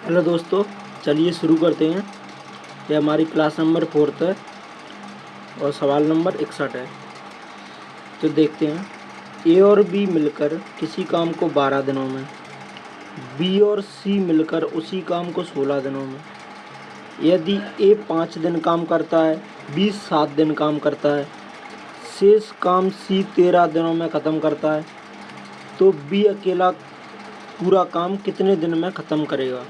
Hello दोस्तों, चलिए शुरू करते हैं। ये हमारी क्लास नंबर 4 है और सवाल नंबर 61 है। तो देखते हैं। ए और बी मिलकर किसी काम को 12 दिनों में, बी और सी मिलकर उसी काम को 16 दिनों में। यदि ए 5 दिन काम करता है, बी 7 दिन काम करता है, शेष काम सी 13 दिनों में ख़त्म करता है, तो बी अकेला पूरा काम कितने दिन में ख़त्म करेगा।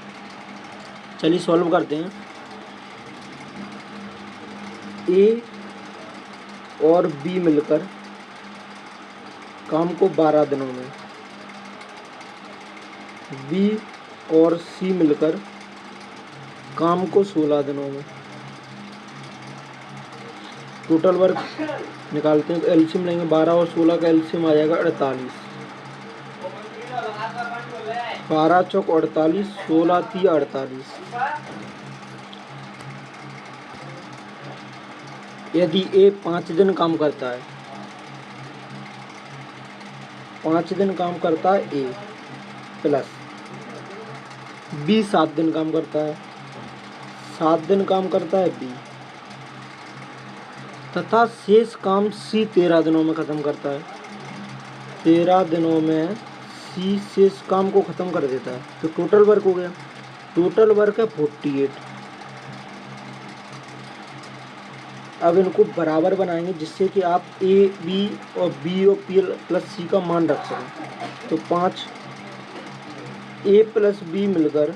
चलिए सॉल्व करते हैं। ए और बी मिलकर काम को 12 दिनों में, बी और सी मिलकर काम को 16 दिनों में। टोटल वर्क निकालते हैं तो एलसीएम लेंगे। 12 और 16 का एलसीएम आ जाएगा 48। 12 चौक 48, 16 3 48। यदि ए 5 दिन काम करता है, 5 दिन काम करता है ए, प्लस बी 7 दिन काम करता है, 7 दिन काम करता है बी, तथा शेष काम सी 13 दिनों में ख़त्म करता है। 13 दिनों में सी शेष काम को ख़त्म कर देता है। तो टोटल वर्क हो गया। टोटल वर्क है 48। अब इनको बराबर बनाएंगे जिससे कि आप ए बी और बी और पी प्लस सी का मान रख सकें। तो 5 ए प्लस बी मिलकर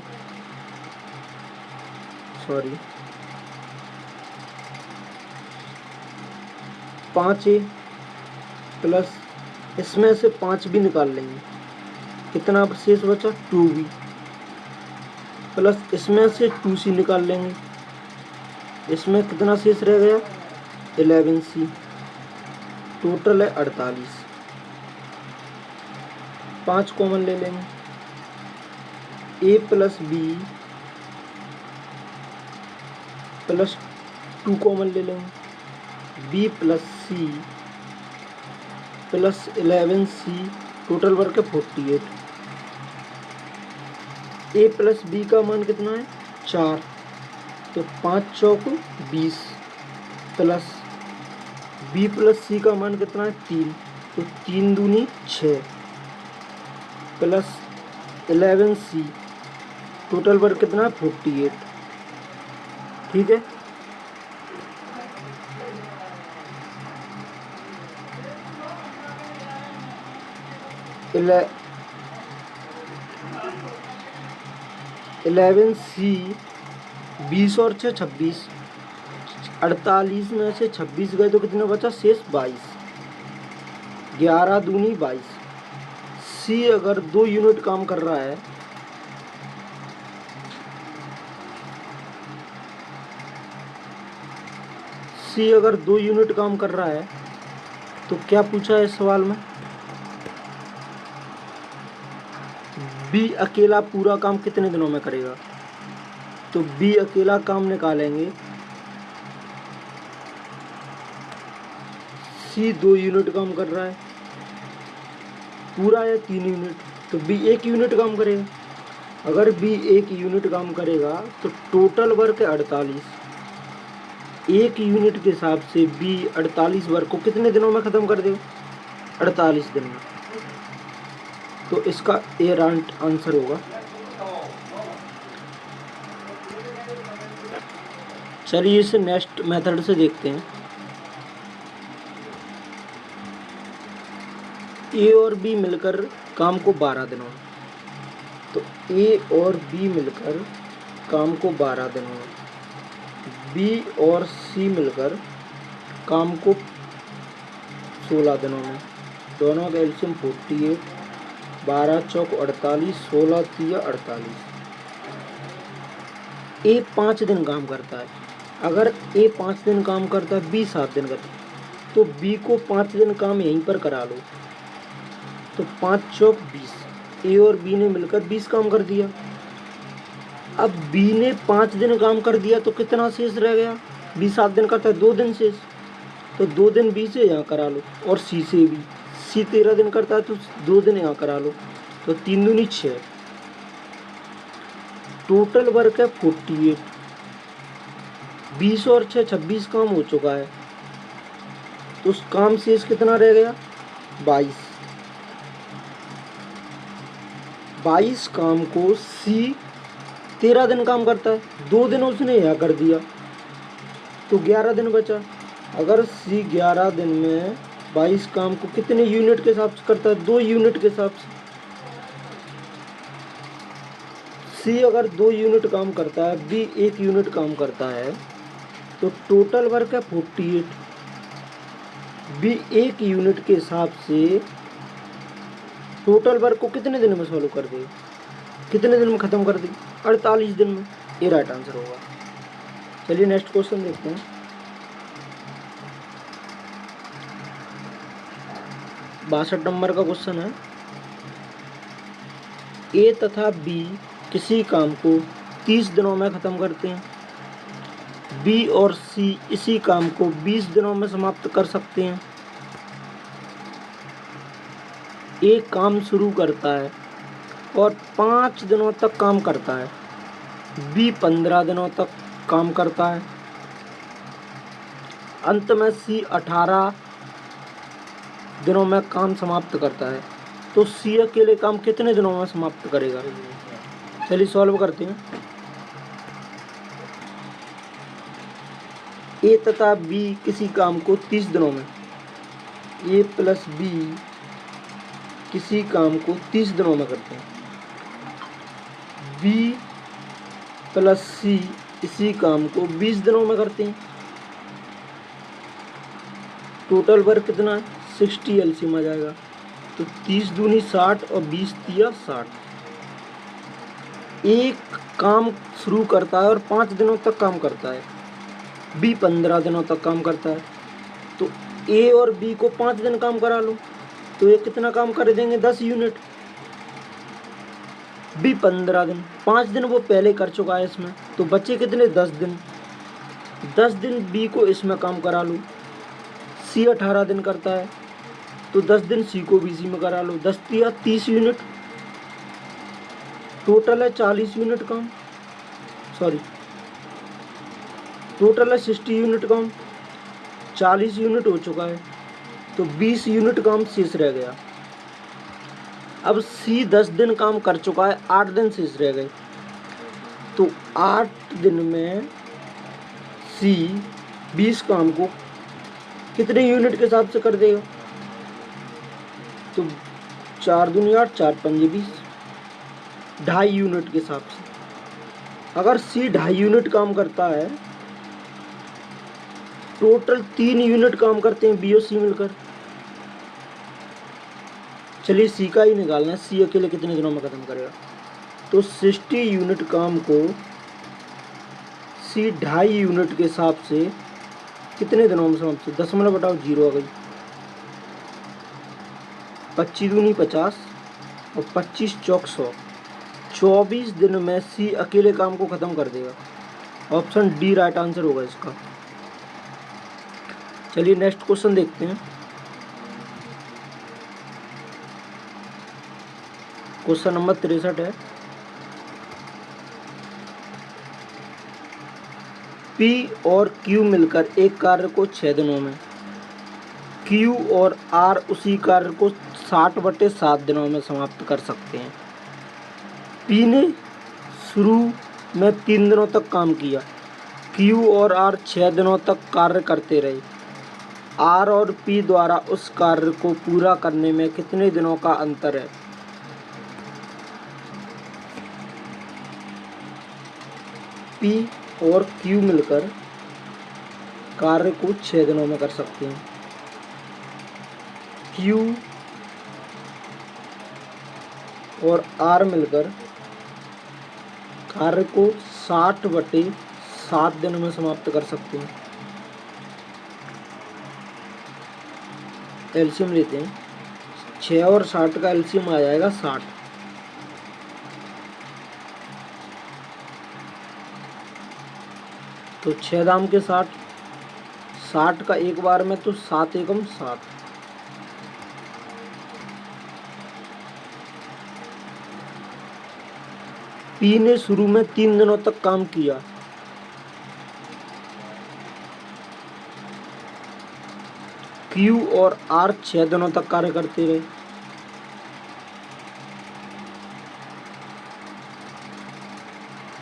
5 ए प्लस, इसमें से 5 भी निकाल लेंगे, कितना शेष बचा 2 बी, प्लस इसमें से 2 सी निकाल लेंगे, इसमें कितना शेष रह गया 11 सी। टोटल है 48। 5 कॉमन ले लेंगे। ए प्लस बी प्लस 2 कॉमन ले लेंगे, बी प्लस सी प्लस 11 सी। टोटल वर्क है 48। ए प्लस बी का मान कितना है 4, तो 5 चौक 20, प्लस बी प्लस सी का मान कितना है 3, तो 3 दूनी 6, प्लस 11 सी। टोटल वर्क कितना है 48। ठीक है। इलेवन सी 20 और 6 26, 48 में से 26 गए तो कितना बचा शेष 22, 11 दूनी 22। सी अगर 2 यूनिट काम कर रहा है, सी अगर 2 यूनिट काम कर रहा है तो क्या पूछा है इस सवाल में, बी अकेला पूरा काम कितने दिनों में करेगा। तो बी अकेला काम निकालेंगे। सी 2 यूनिट काम कर रहा है, पूरा है 3 यूनिट, तो बी 1 यूनिट काम करेगा। अगर बी 1 यूनिट काम करेगा तो टोटल वर्क है 48। 1 यूनिट के हिसाब से बी 48 वर्क को कितने दिनों में ख़त्म कर देगा 48 दिन में। तो इसका ए राइट आंसर होगा। चलिए इसे नेक्स्ट मेथड से देखते हैं। ए और बी मिलकर काम को 12 दिनों में, तो ए और बी मिलकर काम को 12 दिनों में, बी और सी मिलकर काम को 16 दिनों में। दोनों का एलसीएम 48, 12 चौक 48, 16 3 48। ए 5 दिन काम करता है। अगर ए 5 दिन काम करता है, बी 7 दिन करता है, तो बी को 5 दिन काम यहीं पर करा लो। तो 5 चौक 20, ए और बी ने मिलकर 20 काम कर दिया। अब बी ने 5 दिन काम कर दिया तो कितना शेष रह गया, बी 7 दिन करता है 2 दिन शेष, तो 2 दिन बी से यहाँ करा लो, और सी से भी, सी 13 दिन करता है तो 2 दिन यहाँ करा लो, तो 3 दूनी 6, टोटल वर्क है 48, 20 और 6 26 काम हो चुका है, तो उस काम शेष कितना रह गया 22। 22 काम को सी 13 दिन काम करता है, 2 दिन उसने यहाँ कर दिया, तो 11 दिन बचा। अगर सी 11 दिन में 22 काम को कितने यूनिट के हिसाब से करता है, 2 यूनिट के हिसाब से। सी अगर 2 यूनिट काम करता है, बी 1 यूनिट काम करता है, तो टोटल वर्क है 48, बी 1 यूनिट के हिसाब से टोटल वर्क को कितने दिन में सॉल्व कर देगा, कितने दिन में ख़त्म कर देगी, 48 दिन में। ये राइट आंसर होगा। चलिए नेक्स्ट क्वेश्चन देखते हैं। 62 नंबर का क्वेश्चन है। ए तथा बी किसी काम को 30 दिनों में ख़त्म करते हैं, बी और सी इसी काम को 20 दिनों में समाप्त कर सकते हैं। ए काम शुरू करता है और 5 दिनों तक काम करता है, बी 15 दिनों तक काम करता है, अंत में सी 18 दिनों में काम समाप्त करता है, तो सी अकेले काम कितने दिनों में समाप्त करेगा। चलिए सॉल्व करते हैं। ए तथा बी किसी काम को 30 दिनों में, ए प्लस बी किसी काम को 30 दिनों में करते हैं, बी प्लस सी इसी काम को 20 दिनों में करते हैं। टोटल वर्क कितना है 60, एलसीएम आ जाएगा, तो 30 दूनी 60 और 20 तिया 60। एक काम शुरू करता है और 5 दिनों तक काम करता है, बी 15 दिनों तक काम करता है, तो ए और बी को 5 दिन काम करा लो, तो ये कितना काम कर देंगे 10 यूनिट, बी 15 दिन, 5 दिन वो पहले कर चुका है इसमें, तो बच्चे कितने 10 दिन, 10 दिन बी को इसमें काम करा लो। सी 18 दिन करता है, तो 10 दिन सी को भी इसी में करा लो, 10 तिया 30 यूनिट, टोटल है 40 यूनिट काम, सॉरी टोटल है 60 यूनिट काम, 40 यूनिट हो चुका है, तो 20 यूनिट काम शेष रह गया। अब सी 10 दिन काम कर चुका है, 8 दिन शेष रह गए, तो 8 दिन में सी 20 काम को कितने यूनिट के हिसाब से कर देगा, तो 4 दूनी 8, 4 पंजे 20, 2.5 यूनिट के हिसाब से। अगर सी 2.5 यूनिट काम करता है, टोटल 3 यूनिट काम करते हैं बी और सी मिलकर। चलिए सी का ही निकालना है, सी अकेले कितने दिनों में ख़त्म करेगा, तो 60 यूनिट काम को सी 2.5 यूनिट के हिसाब से कितने दिनों में समाप्त, 0.0 आ गई, 25 दूनी 50 और 25 चौक 100, 24 दिन में सी अकेले काम को ख़त्म कर देगा। ऑप्शन डी राइट आंसर होगा इसका। चलिए नेक्स्ट क्वेश्चन देखते हैं। क्वेश्चन नंबर 63 है। पी और क्यू मिलकर एक कार्य को 6 दिनों में, क्यू और आर उसी कार्य को 60/7 दिनों में समाप्त कर सकते हैं। पी ने शुरू में 3 दिनों तक काम किया, क्यू और आर 6 दिनों तक कार्य करते रहे। आर और पी द्वारा उस कार्य को पूरा करने में कितने दिनों का अंतर है। पी और क्यू मिलकर कार्य को 6 दिनों में कर सकते हैं। क्यू और आर मिलकर कार्य को 60/7 दिन में समाप्त कर सकते हैं। एलसीएम लेते हैं, 6 और 60 का एलसीएम आ जाएगा 60। तो 6 दाम के 60, 60 का एक बार में, तो 7 एकम 7। पी ने शुरू में 3 दिनों तक काम किया। क्यू और आर 6 दिनों तक कार्य करते रहे।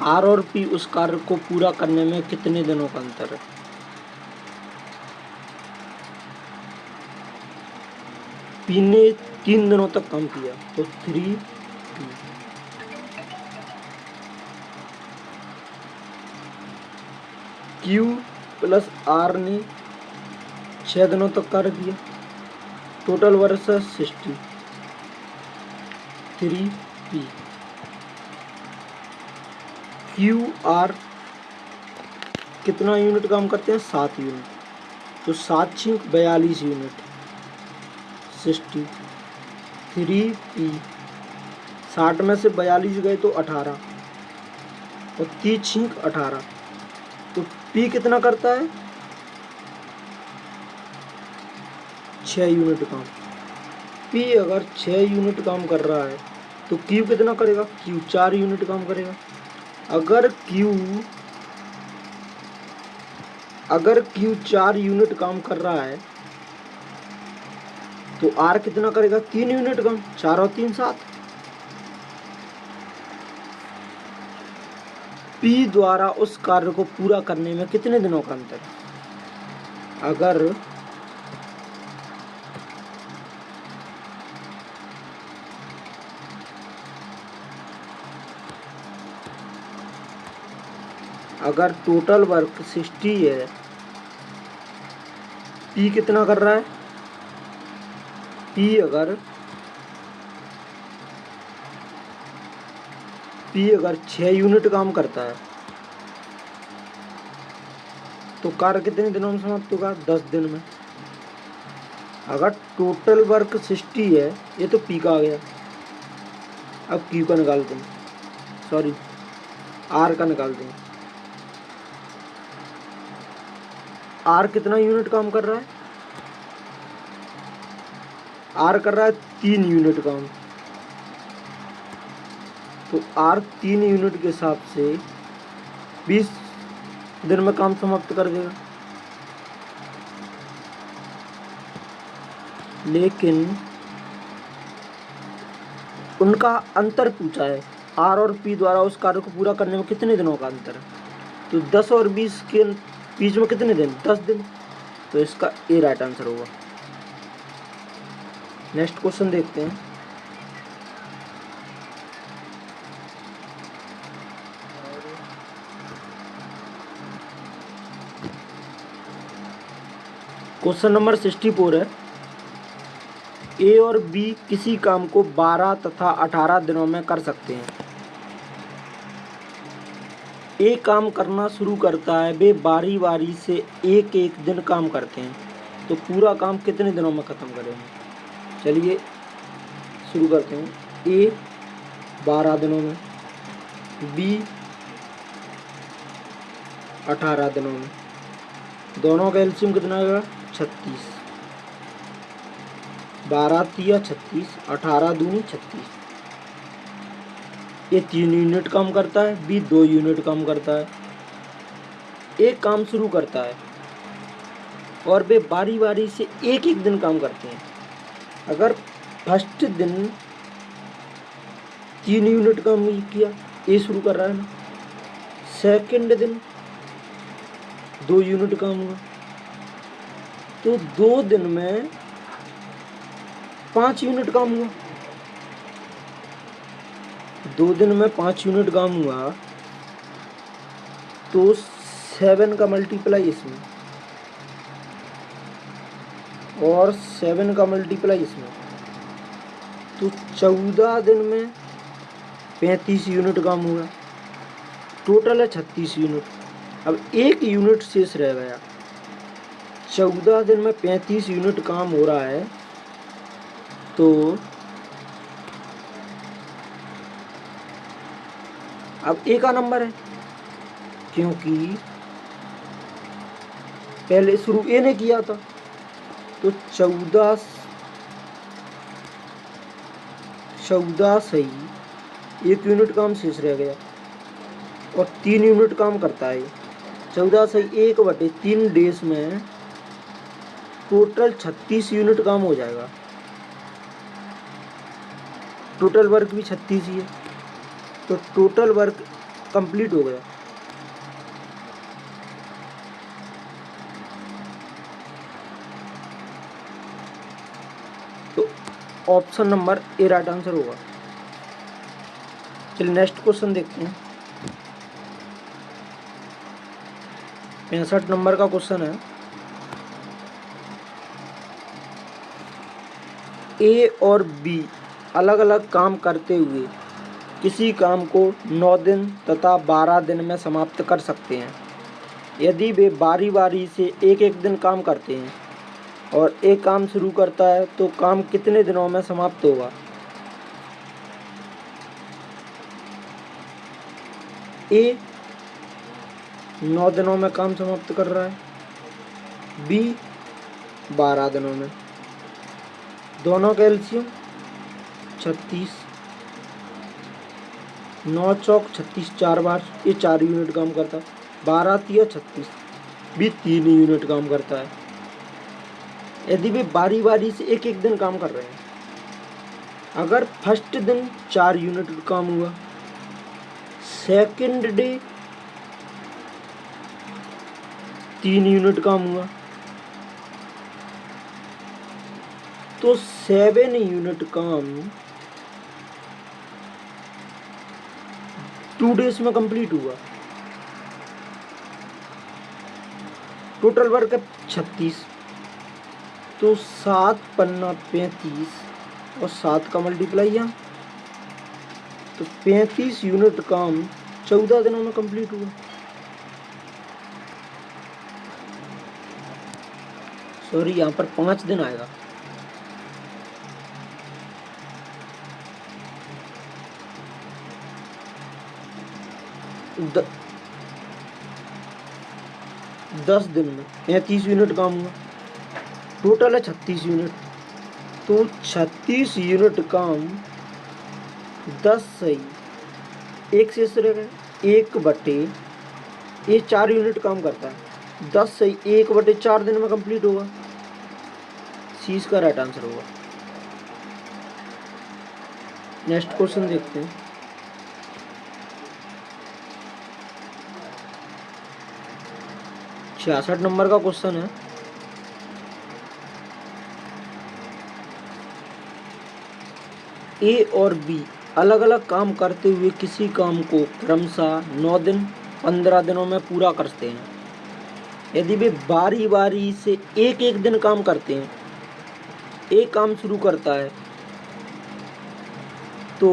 आर और पी उस कार्य को पूरा करने में कितने दिनों का अंतर है? पी ने 3 दिनों तक काम किया तो 3 पी। क्यू प्लस आर ने 6 दिनों तक कार्य किया, total work 60, 3 P. Q R कितना यूनिट काम करते हैं? 7 यूनिट, तो 7 6 42 यूनिट, 60, 3 पी। 60 में से 42 गए तो 18 और 30 6 18, तो पी कितना करता है? 6 यूनिट काम। पी अगर 6 यूनिट काम कर रहा है तो क्यू कितना करेगा? क्यू 4 यूनिट काम करेगा। अगर क्यू 4 यूनिट काम कर रहा है तो आर कितना करेगा? 3 यूनिट काम। 4 और 3 7। पी द्वारा उस कार्य को पूरा करने में कितने दिनों का अंतर है? अगर टोटल वर्क 60 है, पी कितना कर रहा है? पी अगर 6 यूनिट काम करता है तो कार्य कितने दिनों में समाप्त होगा? 10 दिन में। अगर टोटल वर्क 60 है, ये तो पी का आ गया। अब क्यू का निकालते हैं, सॉरी आर का निकालते हैं। आर कितना यूनिट काम कर रहा है? आर कर रहा है 3 यूनिट काम, तो आर 3 यूनिट के हिसाब से 20 दिन में काम समाप्त कर देगा। लेकिन उनका अंतर पूछा है, आर और पी द्वारा उस कार्य को पूरा करने में कितने दिनों का अंतर है? तो 10 और 20 के बीच में कितने दिन? 10 दिन। तो इसका ए राइट आंसर होगा। नेक्स्ट क्वेश्चन देखते हैं। क्वेश्चन नंबर 64 है, ए और बी किसी काम को 12 तथा 18 दिनों में कर सकते हैं। ए काम करना शुरू करता है, वे बारी बारी से एक एक दिन काम करते हैं, तो पूरा काम कितने दिनों में ख़त्म करेंगे? चलिए शुरू करते हैं। ए 12 दिनों में, बी 18 दिनों में, दोनों का एलसीएम कितना आएगा? 36। 12 तिया 36, 18 दूनी 36। ए 3 यूनिट काम करता है, बी 2 यूनिट काम करता है। एक काम शुरू करता है और वे बारी बारी से एक एक दिन काम करते हैं। अगर फर्स्ट दिन 3 यूनिट काम किया, ए शुरू कर रहा है ना, सेकंड दिन 2 यूनिट काम हुआ, तो 2 दिन में 5 यूनिट काम हुआ। 2 दिन में 5 यूनिट काम हुआ, तो 7 का मल्टीप्लाई इसमें और 7 का मल्टीप्लाई इसमें, तो 14 दिन में 35 यूनिट काम हुआ। टोटल है 36 यूनिट। अब 1 यूनिट शेष रह गया। 14 दिन में 35 यूनिट काम हो रहा है, तो अब ए का नंबर है, क्योंकि पहले शुरू ए ने किया था, तो 14 सही 1 यूनिट काम शेष रह गया। और 3 यूनिट काम करता है। 14/1/3 डेज में टोटल 36 यूनिट काम हो जाएगा। टोटल वर्क भी 36 ही है, तो टोटल वर्क कंप्लीट हो गया। तो option number A right answer होगा। चलिए नेक्स्ट क्वेश्चन देखते हैं। 65 नंबर का क्वेश्चन है। ए और बी अलग अलग काम करते हुए किसी काम को 9 दिन तथा 12 दिन में समाप्त कर सकते हैं। यदि वे बारी बारी से एक एक दिन काम करते हैं और एक काम शुरू करता है तो काम कितने दिनों में समाप्त होगा? ए 9 दिनों में काम समाप्त कर रहा है, बी 12 दिनों में। दोनों का एलसीएम 36, 9 चौक 36 4 बार, ये 4 यूनिट काम करता है। 12 तिया 36 भी 3 यूनिट काम करता है। यदि वे बारी बारी से एक एक दिन काम कर रहे हैं, अगर फर्स्ट दिन 4 यूनिट काम हुआ, सेकंड डे 3 यूनिट काम हुआ, तो 7 यूनिट काम 2 डेज में कंप्लीट हुआ। टोटल वर्क है 36, तो 7 पन्ना 35 और 7 का मल्टीप्लाई यहाँ, तो 35 यूनिट काम 14 दिनों में कंप्लीट हुआ। सॉरी, यहाँ पर 5 दिन आएगा। द 10 दिन में 35 यूनिट काम हुआ। टोटल है 36 यूनिट, तो 36 यूनिट काम 10 सही 1 से रह गए 1/, ये 4 यूनिट काम करता है। 10 सही 1/4 दिन में कंप्लीट होगा। सी इसका राइट आंसर होगा। नेक्स्ट क्वेश्चन देखते हैं। छियासठ नंबर का क्वेश्चन है। ए और बी अलग अलग काम करते हुए किसी काम को क्रमशः 9 दिन 15 दिनों में पूरा करते हैं। यदि वे बारी बारी से एक एक दिन काम करते हैं, एक काम शुरू करता है तो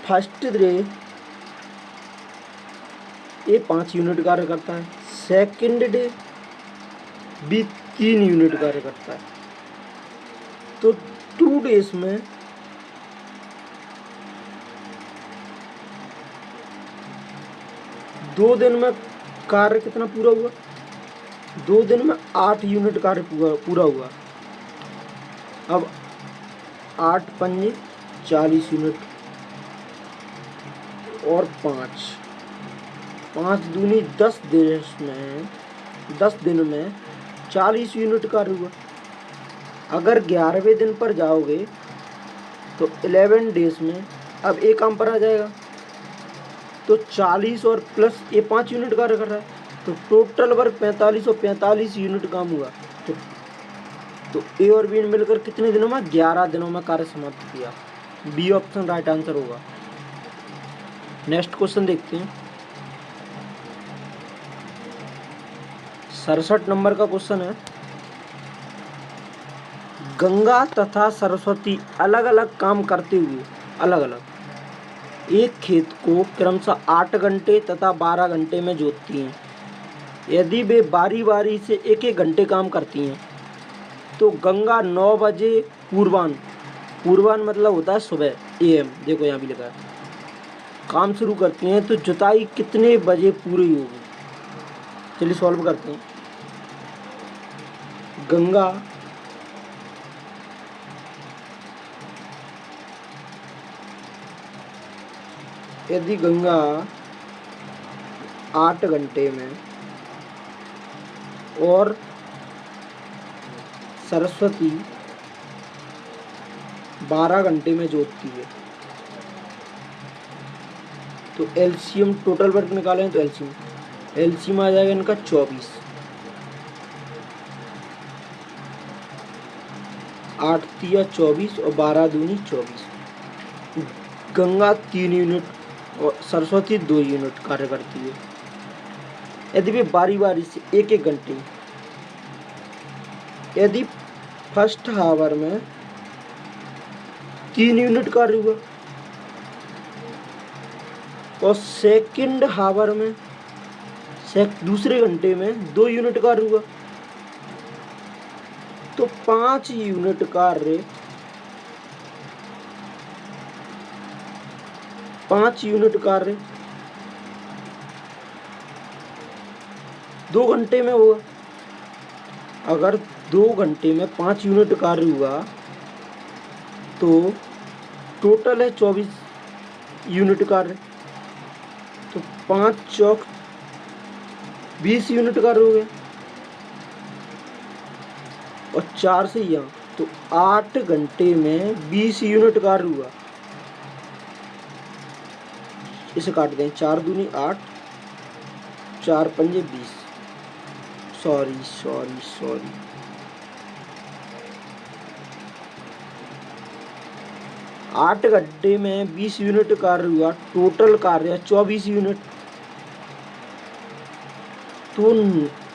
फर्स्ट डे ये 5 यूनिट कार्य करता है, सेकंड डे भी 3 यूनिट कार्य करता है। तो 2 डेज में 2 दिन में कार्य कितना पूरा हुआ? 2 दिन में 8 यूनिट कार्य पूरा हुआ। अब 8 पंजे 40 यूनिट और 5 दूनी 10 दिन में 40 यूनिट कार्य हुआ। अगर 11वें दिन पर जाओगे तो 11 डेज में अब एक काम पर आ जाएगा, तो 40 और प्लस ये 5 यूनिट कार्य कर रहा है, तो टोटल वर्क 45 और 45 यूनिट काम हुआ। तो तो ए और बी ने मिलकर कितने दिनों में? 11 दिनों में कार्य समाप्त किया। बी ऑप्शन राइट आंसर होगा। नेक्स्ट क्वेश्चन देखते हैं। 67 नंबर का क्वेश्चन है, गंगा तथा सरस्वती अलग अलग काम करते हुए एक खेत को क्रमशः 8 घंटे तथा 12 घंटे में जोतती हैं। यदि वे बारी बारी से एक एक घंटे काम करती हैं तो गंगा 9 बजे पूर्वान मतलब होता है सुबह, AM, देखो यहाँ भी लिखा है, काम शुरू करती हैं तो जुताई कितने बजे पूरी होगी? चलिए सॉल्व करते हैं। यदि गंगा 8 घंटे में और सरस्वती 12 घंटे में जोतती है तो एलसीएम, टोटल वर्क निकालें तो एलसीएम आ जाएगा इनका 24। 8 तिया 24 और 12 दूनी 24। गंगा 3 यूनिट और सरस्वती 2 यूनिट कार्य करती है। यदि वे बारी बारी से एक एक घंटे, यदि फर्स्ट हावर में 3 यूनिट कार्य हुआ और सेकंड हावर में दूसरे घंटे में 2 यूनिट कार्य हुआ तो 5 यूनिट कार्य 2 घंटे में हुआ। अगर 2 घंटे में 5 यूनिट कार्य हुआ तो टोटल है 24 यूनिट कार्य, तो 5 चौक 20 यूनिट कार्य हो गया और 4 से यहाँ तो 8 घंटे में 20 यूनिट कार्य हुआ। इसे काट दें, 4 दूनी 8, 4 पंजे 20। सॉरी 8 घंटे में 20 यूनिट कार्य हुआ, टोटल कार्य 24 यूनिट। तो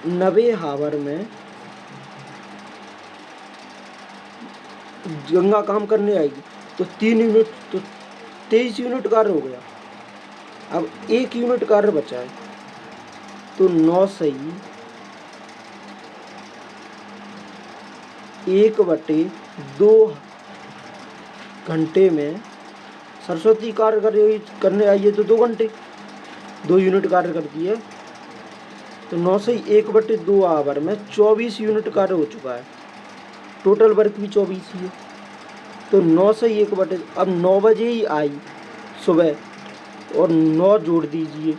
90 हावर में गंगा काम करने आएगी तो 3 यूनिट, तो 23 यूनिट कार्य हो गया। अब 1 यूनिट कार्य बचा है तो 9 सही 1/2 घंटे में सरस्वती कार्य करने आई है तो 2 घंटे 2 यूनिट कार्य करती है तो 9 से 1/2 आवर में 24 यूनिट कार्य हो चुका है। टोटल वर्क भी 24 ही है तो 9 से 1/2, अब 9 बजे ही आई सुबह और 9 जोड़ दीजिए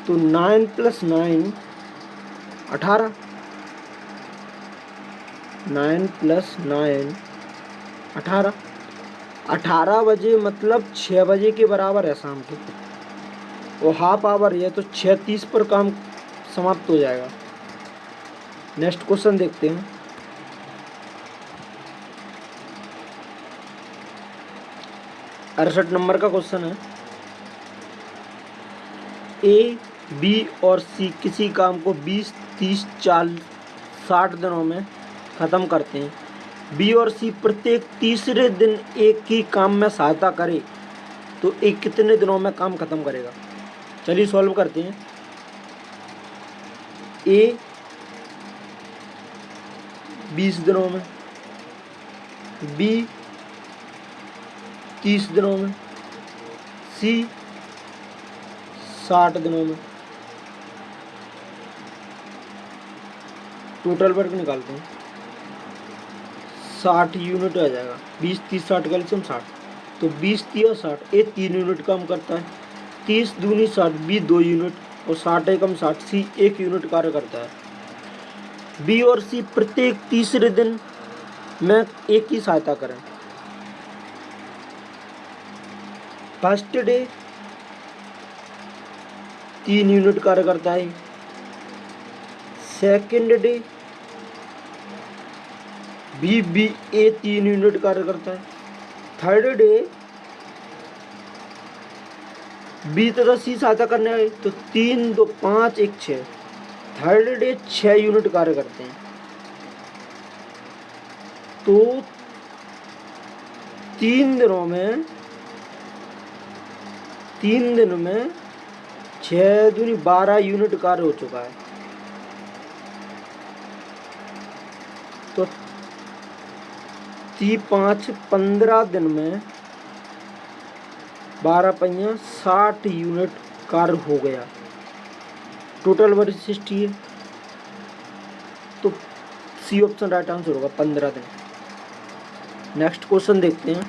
तो 9 + 9 18, 9 + 9 18, 18 बजे मतलब 6 बजे के बराबर है शाम के, और हाफ आवर है तो 6:30 पर काम समाप्त हो जाएगा। नेक्स्ट क्वेश्चन देखते हैं। अड़सठ नंबर का क्वेश्चन है, A, B और C किसी काम को 20, 30, 40, 60 दिनों में ख़त्म करते हैं। B और C प्रत्येक तीसरे दिन एक ही काम में सहायता करे तो एक कितने दिनों में काम खत्म करेगा? चलिए सॉल्व करते हैं। A 20 दिनों में, B 30 दिनों में, C 60 दिनों में। टोटल वर्क निकालते हैं, 60 यूनिट आ जाएगा। 20, 30, 60 का एलसीएम 60, तो 20 तिया 60, ए 3 यूनिट काम करता है। 30 दूनी 60, बी 2 यूनिट और 60 एकम 60, सी 1 यूनिट कार्य करता है। बी और सी प्रत्येक तीसरे दिन में एक ही सहायता करें। फर्स्ट डे 3 यूनिट कार्य करता है, सेकेंड डे बी ए 3 यूनिट कार्य करता है। थर्ड डे बी तथा सी सहायता करने आए तो 3 2 5 1 6। थर्ड डे 6 यूनिट कार्य करते हैं। तो 3 दिन में 6 दूनी 12 यूनिट कार्य हो चुका है। तो 5 15 दिन में 12 पहिया 60 यूनिट कार्य हो गया। टोटल वर्क 60 है, तो सी ऑप्शन राइट आंसर होगा 15 दिन। नेक्स्ट क्वेश्चन देखते हैं।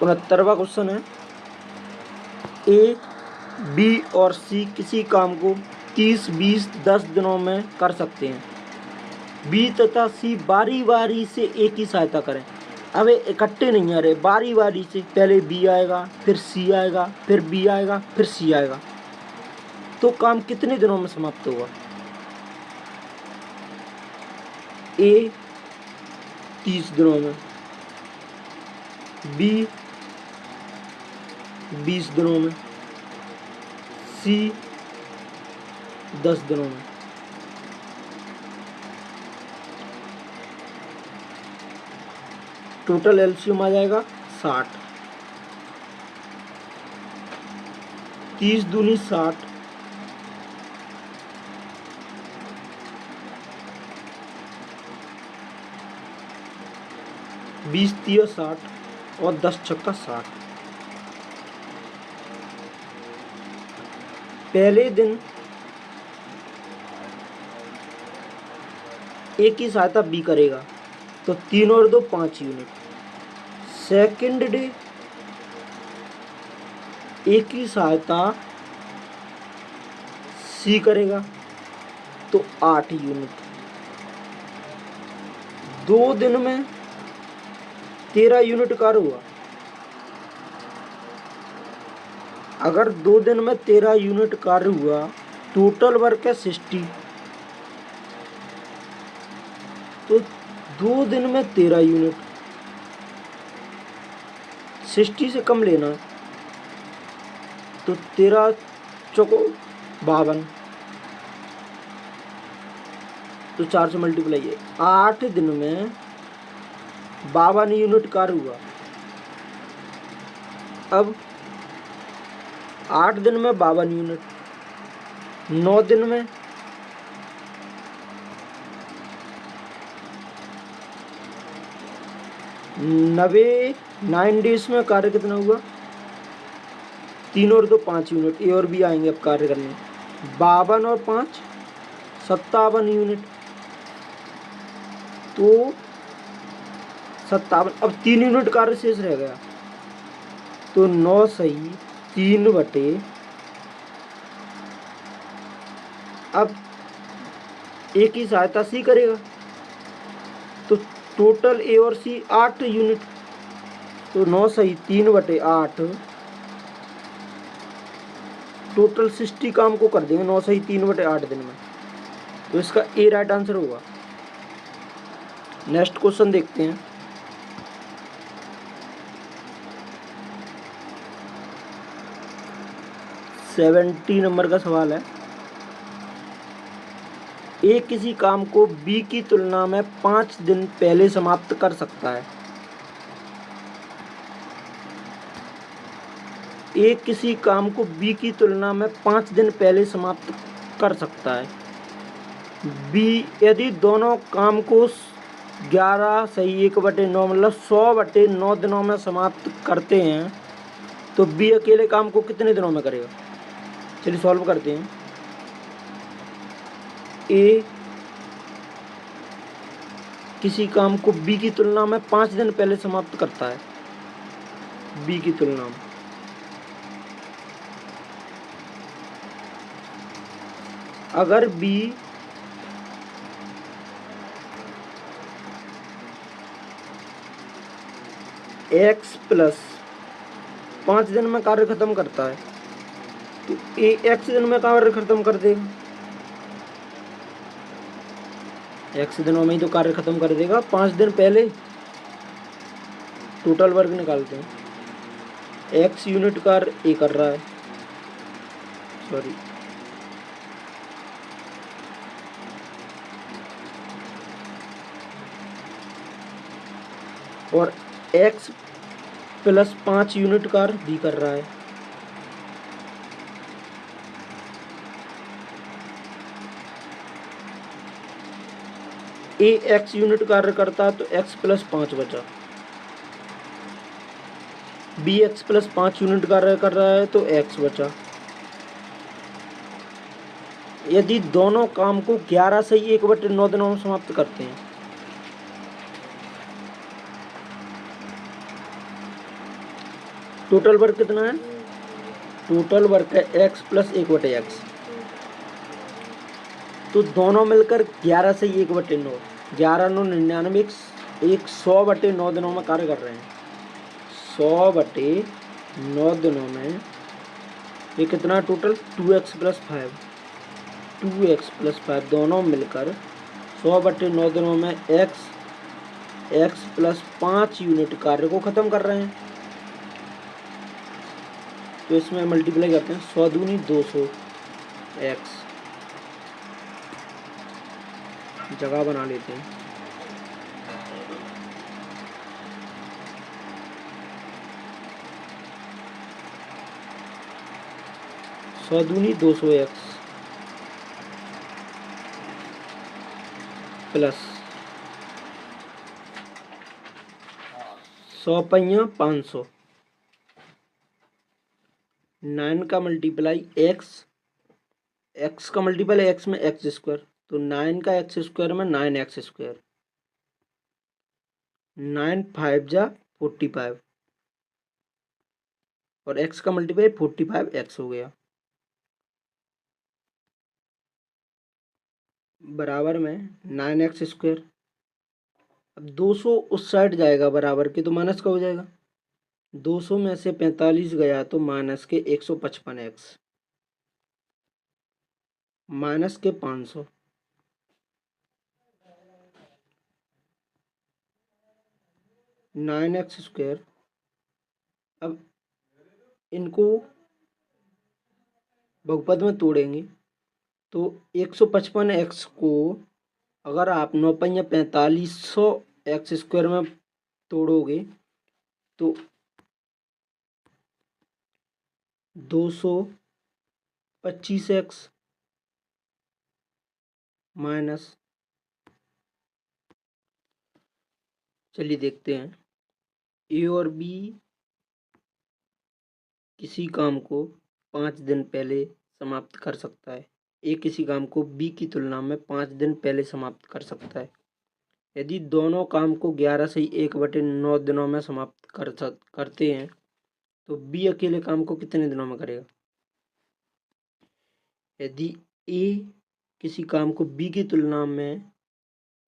उनहत्तरवां क्वेश्चन है, ए बी और सी किसी काम को 30 20 10 दिनों में कर सकते हैं। बी तथा सी बारी बारी से ए की सहायता करें। अब इकट्ठे नहीं आ रहे, बारी बारी से पहले बी आएगा, फिर सी आएगा, फिर बी आएगा, फिर सी आएगा। तो काम कितने दिनों में समाप्त होगा? ए 30 दिनों में, बी 20 दिनों में, सी 10 दिनों में। टोटल एलसीएम आ जाएगा 60। 30 दूनी 60, 20 तिया 60 और 10 छक्का 60। पहले दिन ए की सहायता बी करेगा, तो 3 और 2 5 यूनिट। सेकंड डे ए की सहायता सी करेगा, तो 8 यूनिट। 2 दिन में 13 यूनिट कार्य हुआ। अगर 2 दिन में 13 यूनिट कार्य हुआ, टोटल वर्क है 60। तो 2 दिन में 13 यूनिट, 60 से कम लेना, तो 13 चौको 52, तो 4 से मल्टीप्लाई है। 8 दिन में 52 यूनिट कार्य हुआ। अब 8 दिन में 52 यूनिट, 9 दिन में 9 डेज में कार्य कितना हुआ? 3 और 2 5 यूनिट। ए और बी आएंगे अब कार्य करने। 52 और 5 57 यूनिट, तो 57। अब 3 यूनिट कार्य शेष रह गया, तो 9 सही 3 बटे। अब ए की सहायता सी करेगा, तो टोटल ए और सी 8 यूनिट, तो 9 सही 3 बटे 8। टोटल 60 काम को कर देंगे 9 सही 3 बटे 8 दिन में, तो इसका ए राइट आंसर होगा। नेक्स्ट क्वेश्चन देखते हैं। सेवेंटी नंबर का सवाल है, ए किसी काम को बी की तुलना में 5 दिन पहले समाप्त कर सकता है। ए किसी काम को बी की तुलना में 5 दिन पहले समाप्त कर सकता है। बी यदि दोनों काम को 11 सही 1/9 मतलब 100/9 दिनों में समाप्त करते हैं, तो बी अकेले काम को कितने दिनों में करेगा? चलिए सॉल्व करते हैं। ए किसी काम को बी की तुलना में 5 दिन पहले समाप्त करता है। बी की तुलना में अगर बी x + 5 दिन में कार्य खत्म करता है, तो ए x दिन में कार्य खत्म कर देगा, x दिनों में ही तो कार्य खत्म कर देगा। 5 दिन पहले टोटल वर्क निकालते हैं, x यूनिट कार्य ए कर रहा है, सॉरी और x प्लस 5 यूनिट कार्य बी कर रहा है। ए x यूनिट कार्य करता है तो x प्लस 5 बचा, बी x प्लस 5 यूनिट कार्य कर रहा है तो x बचा। यदि दोनों काम को 11 से 1/9 दिनों में समाप्त करते हैं, टोटल वर्क कितना है? टोटल वर्क है x प्लस 1/x, तो दोनों मिलकर 11 से 1/9, 11 9 99, 100/9 दिनों में कार्य कर रहे हैं। 100/9 दिनों में ये कितना total? 2x plus 5, 2x plus 5 दोनों मिलकर 100/9 दिनों में x प्लस 5 यूनिट कार्य को खत्म कर रहे हैं। तो इसमें मल्टीप्लाई करते हैं, 100 दूनी 200, x जगह बना लेते हैं, सौ दूनी 200x प्लस 100 पहिया 500, 9 का मल्टीप्लाई x का मल्टीप्लाई x में x स्क्वायर, तो 9 का x स्क्वायर में 9x स्क्वायर, 9 5 जा 45 और x का मल्टीप्लाई 45x हो गया, बराबर में 9x स्क्वायर। अब 200 उस साइड जाएगा बराबर के, तो माइनस का हो जाएगा, 200 में से 45 गया तो माइनस के 155x, माइनस के 500, 9x स्क्वायर। अब इनको बहुपद में तोड़ेंगे तो 155x को अगर आप 9 पहिया 4500 x स्क्वायर में तोड़ोगे तो 225x माइनस, चलिए देखते हैं, ए और बी किसी काम को 5 दिन पहले समाप्त कर सकता है। ए किसी काम को बी की तुलना में 5 दिन पहले समाप्त कर सकता है। यदि दोनों काम को 11 से 1/9 दिनों में समाप्त करते हैं तो बी अकेले काम को कितने दिनों में करेगा? यदि ए किसी काम को बी की तुलना में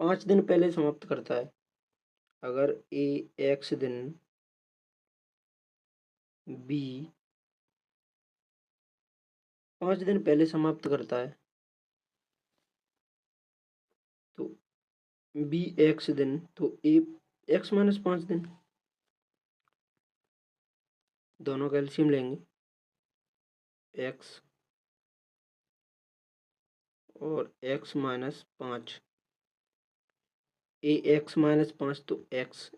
5 दिन पहले समाप्त करता है, अगर ए x दिन बी 5 दिन पहले समाप्त करता है तो बी x दिन, तो ए x माइनस 5 दिन, दोनों का एलसीएम लेंगे, x और x माइनस 5, ए x माइनस 5 तो x,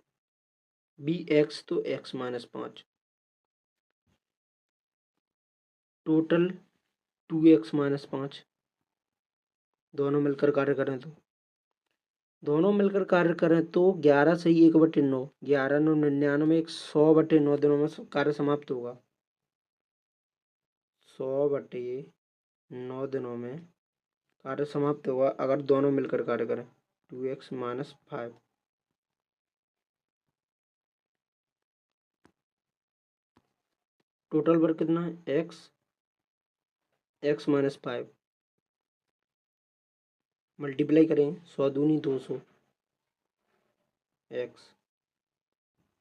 बी x तो x minus 5, total 2x minus 5, दोनों मिलकर कार्य करें तो 11 से 1/9, 11 9 99, 100/9 दिनों में कार्य समाप्त होगा, 100/9 दिनों में कार्य समाप्त होगा अगर दोनों मिलकर कार्य करें, 2x माइनस 5, टोटल वर्क कितना है? x माइनस 5 मल्टीप्लाई करें, 100 दूनी 200 x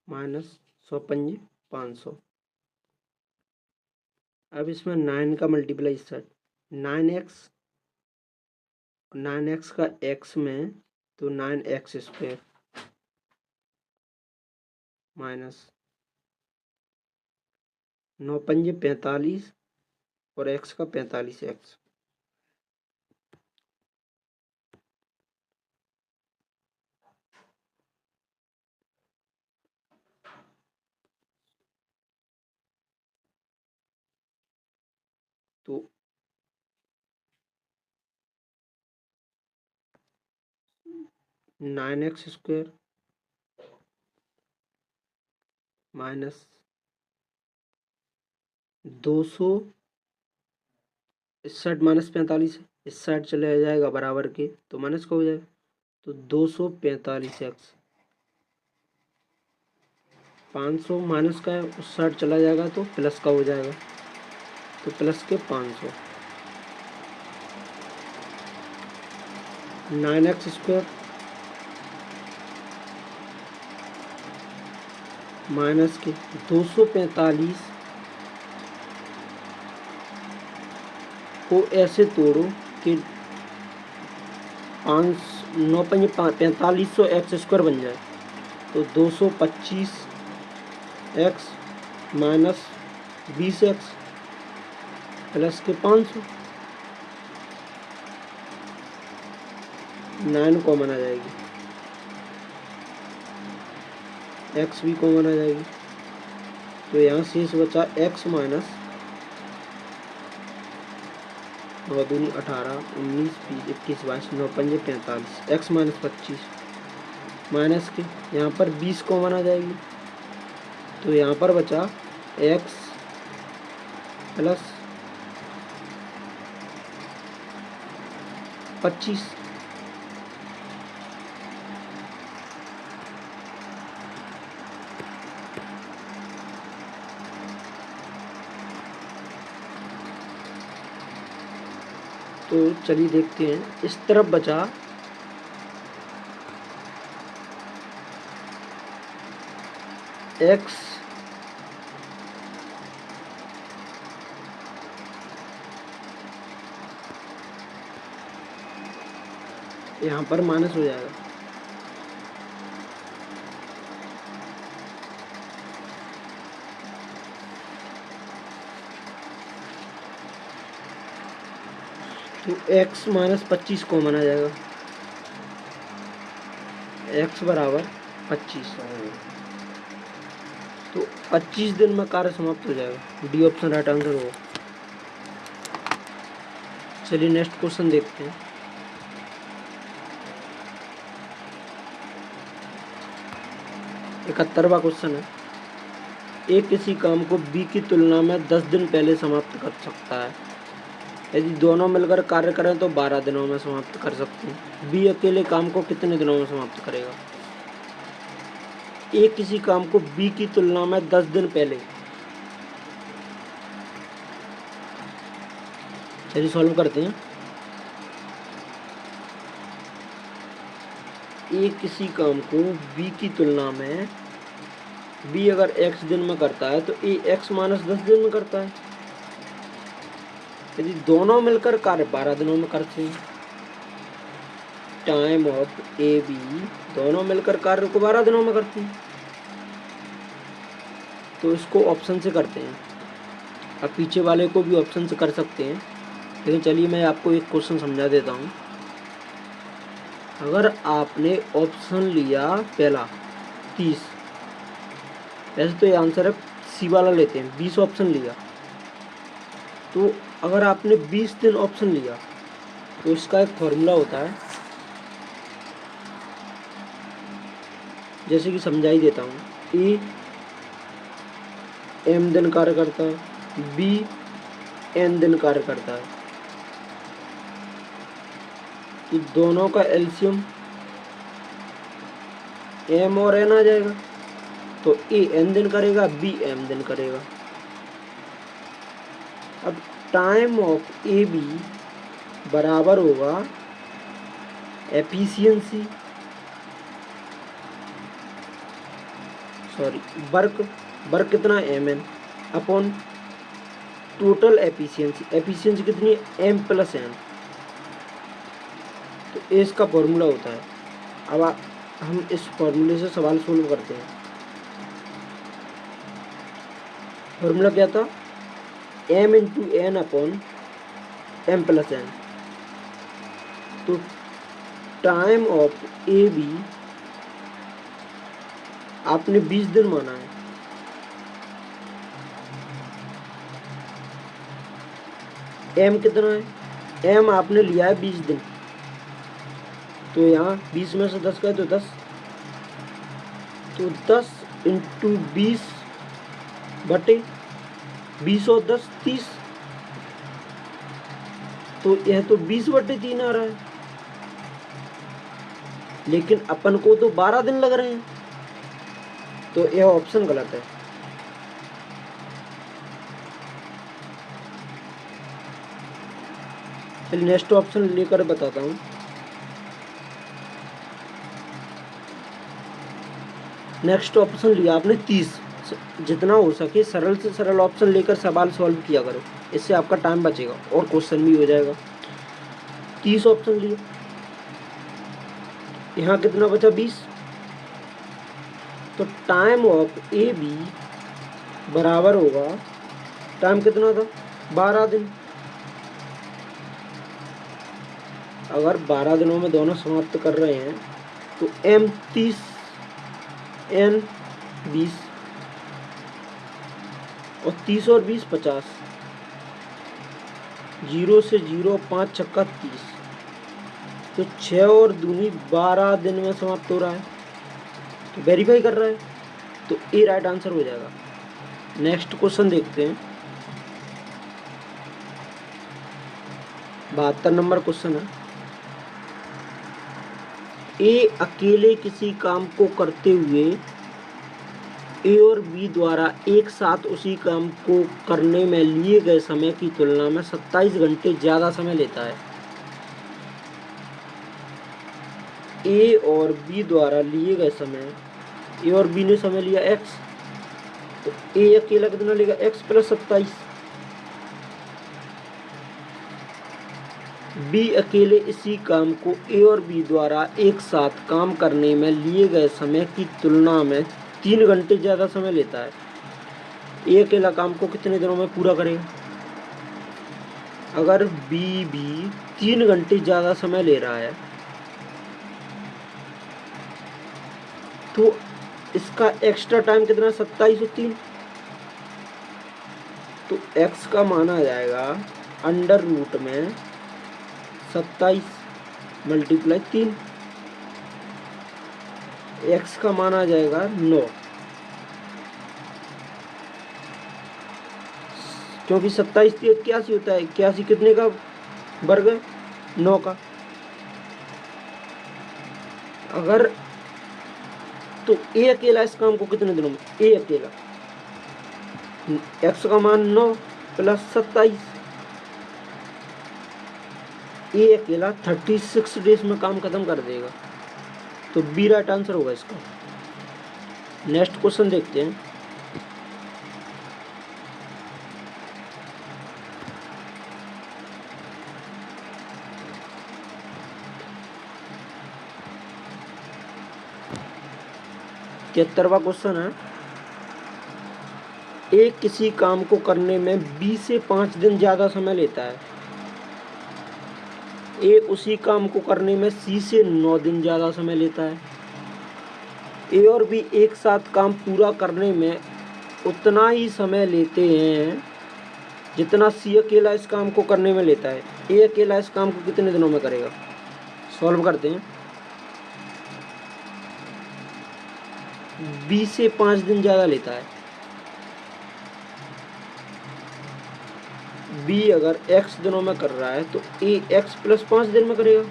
माइनस 100 पंजे 500, अब इसमें 9 का मल्टीप्लाई इस साइड 9x, 9x का x में तो 9x स्क्वायर माइनस 9 पंजे 45 और x का 45x। तो 9x स्क्वायर माइनस 200, इस साइड माइनस 45 इस साइड चले जाएगा बराबर के तो माइनस का हो जाएगा, तो 245x 500 माइनस का है उस साइड चला जाएगा तो प्लस का हो जाएगा, तो प्लस के 500। 9x स्क्वायर माइनस के 245 को ऐसे तोड़ो कि 9 पंजे 4500 एक्स स्क्वायर बन जाए, तो 225 एक्स माइनस 20x प्लस के 500। 9 कॉमन आ जाएगी, x भी कॉमन आ जाएगी, तो यहाँ शेष बचा x माइनस 9 दूनी 18 19 20 21 22 9 पंजे 45 x माइनस 25 माइनस के यहाँ पर 20 कॉमन आ जाएगी, तो यहाँ पर बचा x प्लस 25। तो चलिए देखते हैं, इस तरफ बचा x यहाँ पर माइनस हो जाएगा, तो x माइनस 25 कॉमन आ जाएगा, x बराबर 25, तो 25 दिन में कार्य समाप्त हो जाएगा। डी ऑप्शन राइट आंसर होगा। चलिए नेक्स्ट क्वेश्चन देखते हैं। इकहत्तरवां क्वेश्चन है, ए किसी काम को बी की तुलना में 10 दिन पहले समाप्त कर सकता है। यदि दोनों मिलकर कार्य करें तो 12 दिनों में समाप्त कर सकते हैं। बी अकेले काम को कितने दिनों में समाप्त करेगा। ए किसी काम को बी की तुलना में 10 दिन पहले, चलिए सॉल्व करते हैं। ए किसी काम को बी की तुलना में, बी अगर x दिन में करता है तो ए x माइनस 10 दिन में करता है। यदि दोनों मिलकर कार्य 12 दिनों में करते हैं, टाइम ऑफ ए बी दोनों मिलकर कार्य को 12 दिनों में करते हैं, तो इसको ऑप्शन से करते हैं। अब पीछे वाले को भी ऑप्शन से कर सकते हैं, लेकिन चलिए मैं आपको एक क्वेश्चन समझा देता हूँ। अगर आपने ऑप्शन लिया पहला 30, वैसे तो ये आंसर है सी वाला लेते हैं, 20 ऑप्शन लिया, तो अगर आपने 20 दिन ऑप्शन लिया तो इसका एक फॉर्मूला होता है, जैसे कि समझाई देता हूँ। ए m दिन कार्य करता है, बी n दिन कार्य करता है, तो दोनों का एलसीएम m और n आ जाएगा, तो ए n दिन करेगा, बी m दिन करेगा। अब टाइम ऑफ ए बी बराबर होगा एफिशिएंसी, वर्क कितना mn upon total efficiency, efficiency कितनी है, m प्लस n, तो ये इसका फॉर्मूला होता है। अब हम इस फॉर्मूले से सवाल सोल्व करते हैं। फॉर्मूला क्या था, m into n upon m plus n। तो टाइम ऑफ ए बी आपने 20 दिन माना है, m कितना है, m आपने लिया है 20 दिन, तो यहाँ 20 में से 10 गए तो 10, तो 10 इंटू 20 बटे 20 और 10 30, तो यह तो 20 बटे 3 आ रहा है, लेकिन अपन को तो 12 दिन लग रहे हैं, तो यह ऑप्शन गलत है। चलिए नेक्स्ट ऑप्शन लेकर बताता हूँ। नेक्स्ट ऑप्शन लिया आपने 30, जितना हो सके सरल से सरल ऑप्शन लेकर सवाल सॉल्व किया करो, इससे आपका टाइम बचेगा और क्वेश्चन भी हो जाएगा। 30 ऑप्शन लिए, यहाँ कितना बचा 20, तो टाइम ऑफ ए बी बराबर होगा, टाइम कितना था 12 दिन। अगर 12 दिनों में दोनों समाप्त कर रहे हैं तो m 30 n 20 और 30 और 20 50, 0 से 0 5 छक्का 30, तो 6 और दूनी 12 दिन में समाप्त हो रहा है, तो वेरीफाई कर रहा है, तो ए राइट आंसर हो जाएगा। नेक्स्ट क्वेश्चन देखते हैं, 72 नंबर क्वेश्चन है। ए अकेले किसी काम को करते हुए ए और बी द्वारा एक साथ उसी काम को करने में लिए गए समय की तुलना में 27 घंटे ज़्यादा समय लेता है। ए और बी द्वारा लिए गए समय, ए और बी ने समय लिया x, तो ए अकेला कितना लेगा x प्लस 27, बी अकेले इसी काम को ए और बी द्वारा एक साथ काम करने में लिए गए समय की तुलना में 3 घंटे ज़्यादा समय लेता है। ए अकेला काम को कितने दिनों में पूरा करेगा, अगर बी भी 3 घंटे ज़्यादा समय ले रहा है तो इसका एक्स्ट्रा टाइम कितना 27 और 3, तो x का मान आ जाएगा अंडर रूट में 27 मल्टीप्लाई 3, x का मान आ जाएगा 9, क्योंकि 27 से 81 होता है, 81 कितने का वर्ग है 9 का। अगर तो ए अकेला इस काम को कितने दिनों में, ए अकेला x का मान 9 प्लस 27, ए अकेला 36 डेज में काम खत्म कर देगा, तो बी राइट आंसर होगा इसका। नेक्स्ट क्वेश्चन देखते हैं, तिहत्तरवां क्वेश्चन है। ए किसी काम को करने में बी से 5 दिन ज़्यादा समय लेता है। ए उसी काम को करने में सी से 9 दिन ज़्यादा समय लेता है। ए और बी एक साथ काम पूरा करने में उतना ही समय लेते हैं जितना सी अकेला इस काम को करने में लेता है। ए अकेला इस काम को कितने दिनों में करेगा, सॉल्व करते हैं। बी से 5 दिन ज़्यादा लेता है, बी अगर x दिनों में कर रहा है तो ए x प्लस 5 दिन में करेगा।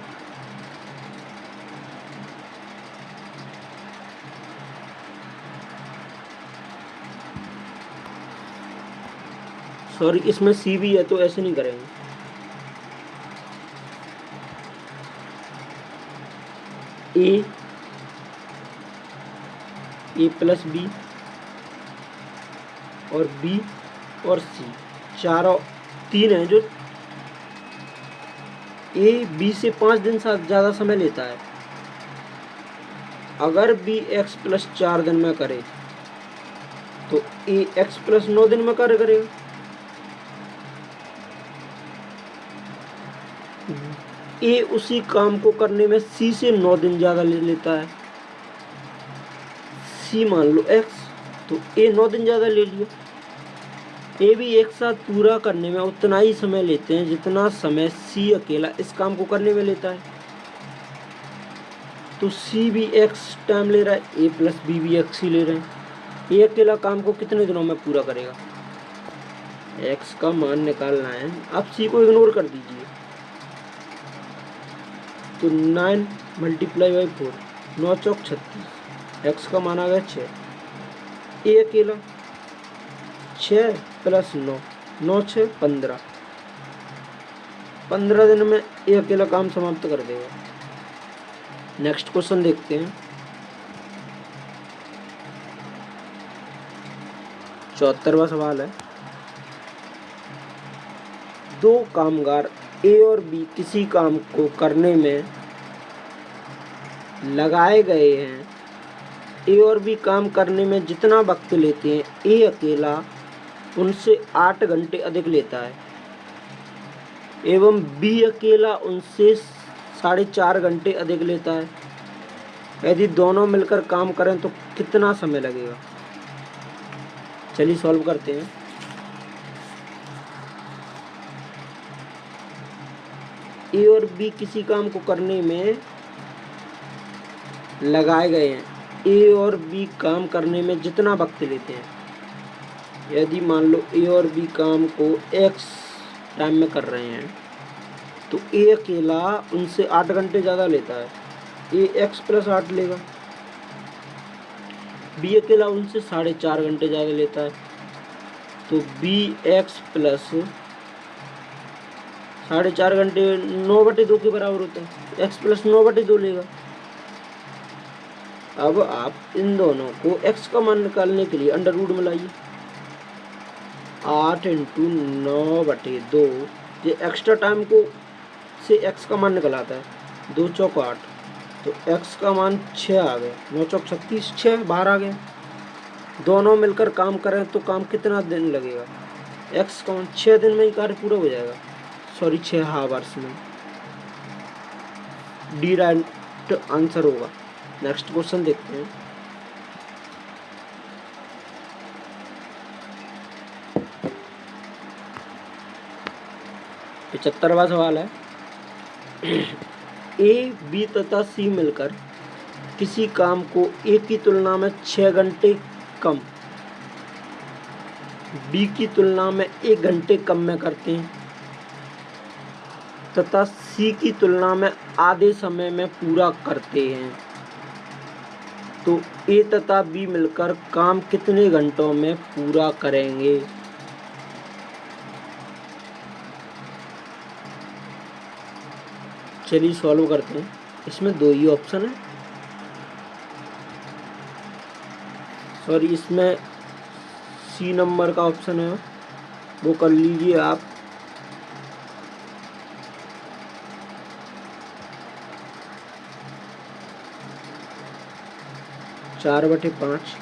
सॉरी, इसमें सी भी है तो ऐसे नहीं करेंगे। ए प्लस बी और बी और सी, 4 और 3 है जो ए बी से 5 दिन से ज़्यादा समय लेता है। अगर बी x प्लस 4 दिन में करे तो ए x प्लस 9 दिन में कार्य करेगा। ए उसी काम को करने में सी से 9 दिन ज़्यादा ले लेता है। सी मान लो x, तो ए 9 दिन ज़्यादा ले लिया। ए भी एक साथ पूरा करने में उतना ही समय लेते हैं जितना समय सी अकेला इस काम को करने में लेता है। तो सी भी x टाइम ले रहा है, ए प्लस बी भी x ही ले रहे हैं। ए अकेला काम को कितने दिनों में पूरा करेगा? x का मान निकालना है। आप सी को इग्नोर कर दीजिए। तो 9 मल्टीप्लाई बाई 4, 9 चौक 36, x का मान आ गया 6। ए अकेला 6 प्लस 9, 9 6 15, 15 दिन में ए अकेला काम समाप्त कर देगा। नेक्स्ट क्वेश्चन देखते हैं। 74वां सवाल है। दो कामगार ए और बी किसी काम को करने में लगाए गए हैं। ए और बी काम करने में जितना वक्त लेते हैं, ए अकेला उनसे 8 घंटे अधिक लेता है एवं बी अकेला उनसे 4.5 घंटे अधिक लेता है। यदि दोनों मिलकर काम करें तो कितना समय लगेगा? चलिए सॉल्व करते हैं। ए और बी किसी काम को करने में लगाए गए हैं। ए और बी काम करने में जितना वक्त लेते हैं, यदि मान लो ए और बी काम को x टाइम में कर रहे हैं तो ए अकेला उनसे 8 घंटे ज़्यादा लेता है। ए x प्लस 8 लेगा। बी अकेला उनसे 4.5 घंटे ज़्यादा लेता है, तो बी x प्लस 4.5 घंटे 9/2 के बराबर होता है। x प्लस 9/2 लेगा। अब आप इन दोनों को x का मान निकालने के लिए अंडर रूट में लाइए। 8 इंटू 9/2, ये एक्स्ट्रा टाइम को से x का मान निकल आता है। 2 चौक 8, तो x का मान 6 आ गया। 9 चौक 36, 6 बाहर आ गया। दोनों मिलकर काम करें तो काम कितना दिन लगेगा? x का मान 6 दिन में ही कार्य पूरा हो जाएगा। सॉरी 6 आवर्स में। डी राइट आंसर होगा। नेक्स्ट क्वेश्चन देखते हैं। पचहत्तरवां सवाल है। ए बी तथा सी मिलकर किसी काम को ए की तुलना में 6 घंटे कम, बी की तुलना में 1 घंटे कम में करते हैं तथा सी की तुलना में आधे समय में पूरा करते हैं, तो ए तथा बी मिलकर काम कितने घंटों में पूरा करेंगे? चलिए सॉल्व करते हैं। इसमें 2 ही ऑप्शन है। सॉरी, इसमें सी नंबर का ऑप्शन है, वो कर लीजिए आप। चार बटे 5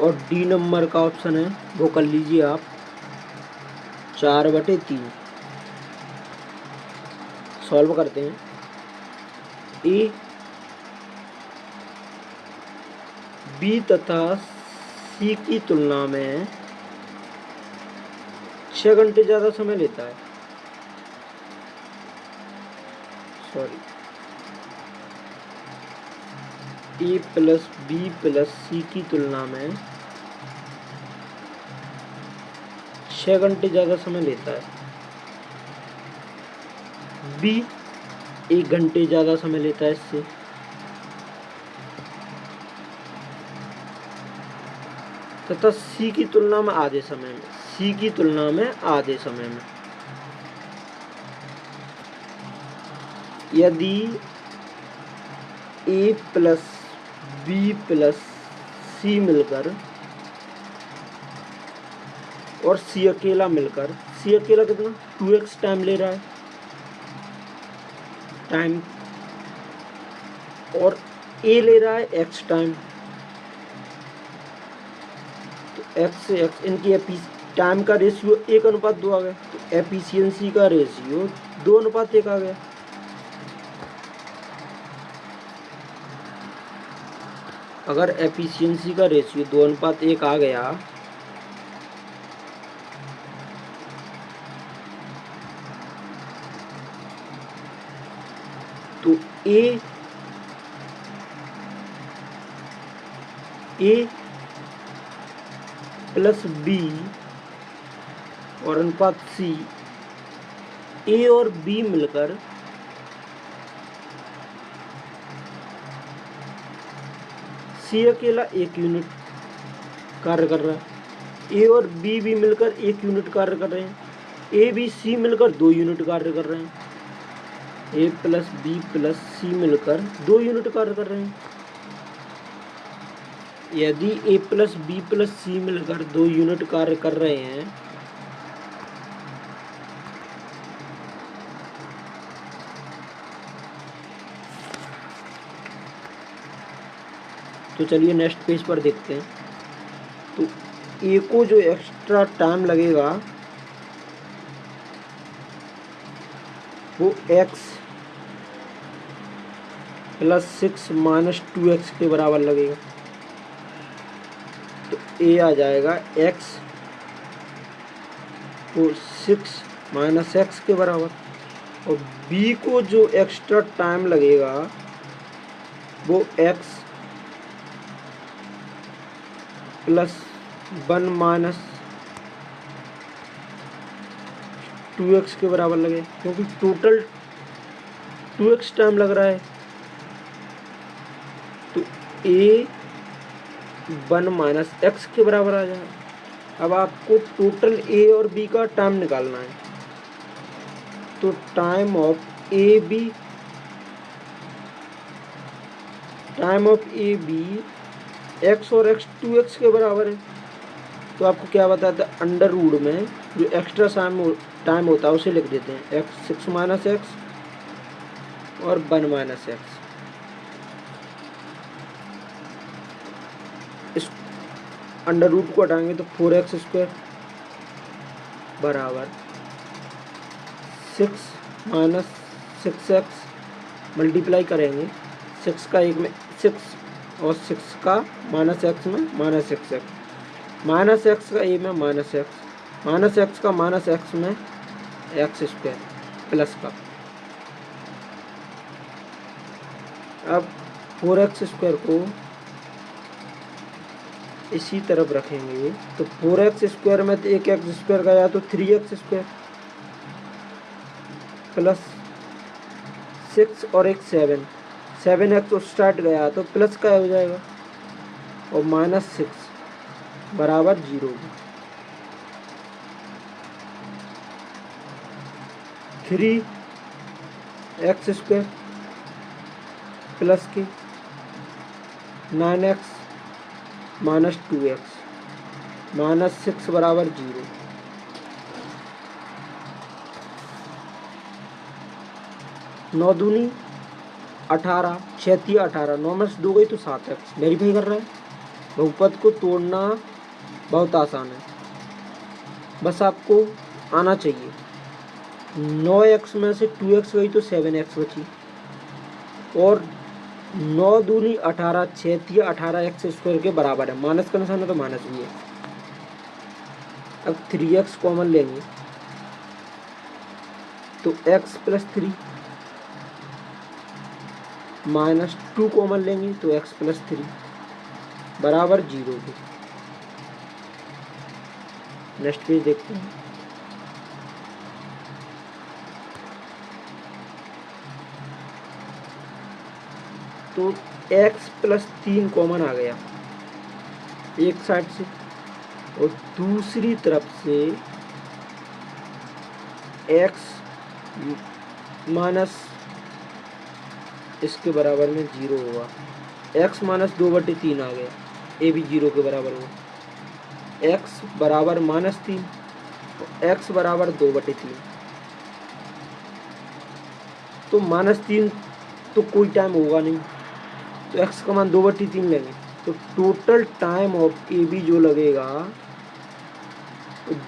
और डी नंबर का ऑप्शन है, वो कर लीजिए आप 4/3। सॉल्व करते हैं। ए बी तथा सी की तुलना में 6 घंटे ज़्यादा समय लेता है। सॉरी, ए प्लस बी प्लस सी की तुलना में 6 घंटे ज़्यादा समय लेता है। बी 1 घंटे ज़्यादा समय लेता है इससे। तथा सी की तुलना में आधे समय में, सी की तुलना में आधे समय में। यदि ए प्लस बी प्लस सी मिलकर और सी अकेला मिलकर, सी अकेला कितना 2x टाइम ले रहा है टाइम, और ए ले रहा है x टाइम, तो x से x इनकी टाइम का रेशियो 1:2 आ गया, तो एफिशिएंसी का रेशियो 2:1 आ गया। अगर एफिशिएंसी का रेशियो 2:1 आ गया तो ए प्लस बी और अनुपात सी, ए और बी मिलकर सी अकेला 1 यूनिट कार्य कर रहा है, ए और बी भी मिलकर 1 यूनिट कार्य कर रहे हैं, ए बी सी मिलकर 2 यूनिट कार्य कर रहे हैं, ए प्लस बी प्लस सी मिलकर 2 यूनिट कार्य कर रहे हैं। यदि ए प्लस बी प्लस सी मिलकर 2 यूनिट कार्य कर रहे हैं तो चलिए नेक्स्ट पेज पर देखते हैं। तो ए को जो एक्स्ट्रा टाइम लगेगा वो x प्लस 6 माइनस 2x के बराबर लगेगा, तो ए आ जाएगा x को 6 माइनस x के बराबर, और b को जो एक्स्ट्रा टाइम लगेगा वो x प्लस 1 माइनस 2x के बराबर लगे, क्योंकि टोटल 2x टाइम लग रहा है, तो a 1 माइनस x के बराबर आ जाए। अब आपको टोटल a और b का टाइम निकालना है, तो time of A B x और x 2x के बराबर है। तो आपको क्या बताता है, अंडर रूट में जो एक्स्ट्रा टाइम होता है उसे लिख देते हैं, x 6 माइनस x और 1 माइनस x। इस अंडर रूट को हटाएंगे तो 4x स्क्वायर बराबर 6 माइनस 6x मल्टीप्लाई करेंगे 6 का 1 में 6 और 6 का माइनस x में माइनस 6x, माइनस x का a में माइनस x का माइनस x में x स्क्वायर प्लस का। अब 4x स्क्वायर को इसी तरफ रखेंगे तो 4x स्क्वायर में तो एक x स्क्वायर गया तो 3x स्क्वायर प्लस 6 और 1 7x स्टार्ट गया तो प्लस का हो जाएगा और माइनस 6 बराबर 0। 3x स्क्वायर प्लस के 9x माइनस 2x माइनस 6 बराबर 0। 9 दूनी 18, 6 18, 9 में से 2 गई तो 7x। वेरीफाई कर रहा है। बहुपद को तोड़ना बहुत आसान है, बस आपको आना चाहिए। 9x में से 2x गई तो 7x बची और 9 दूनी 18, 6 18x स्क्वायर के बराबर है। माइनस का निशान है तो माइनस भी है। अब 3x कॉमन लेंगे तो x प्लस 3 माइनस 2 कॉमन लेंगे तो x प्लस 3 बराबर 0 के। नेक्स्ट पेज देखते हैं। तो x प्लस 3 कॉमन आ गया एक साइड से और दूसरी तरफ से x माइनस इसके बराबर में 0 होगा। x माइनस 2/3 आ गया, a भी 0 के बराबर हुआ। x बराबर -3, x बराबर 2/3। तो -3 तो कोई टाइम होगा नहीं, तो x का मान 2/3 लेंगे। तो total time of A B जो लगेगा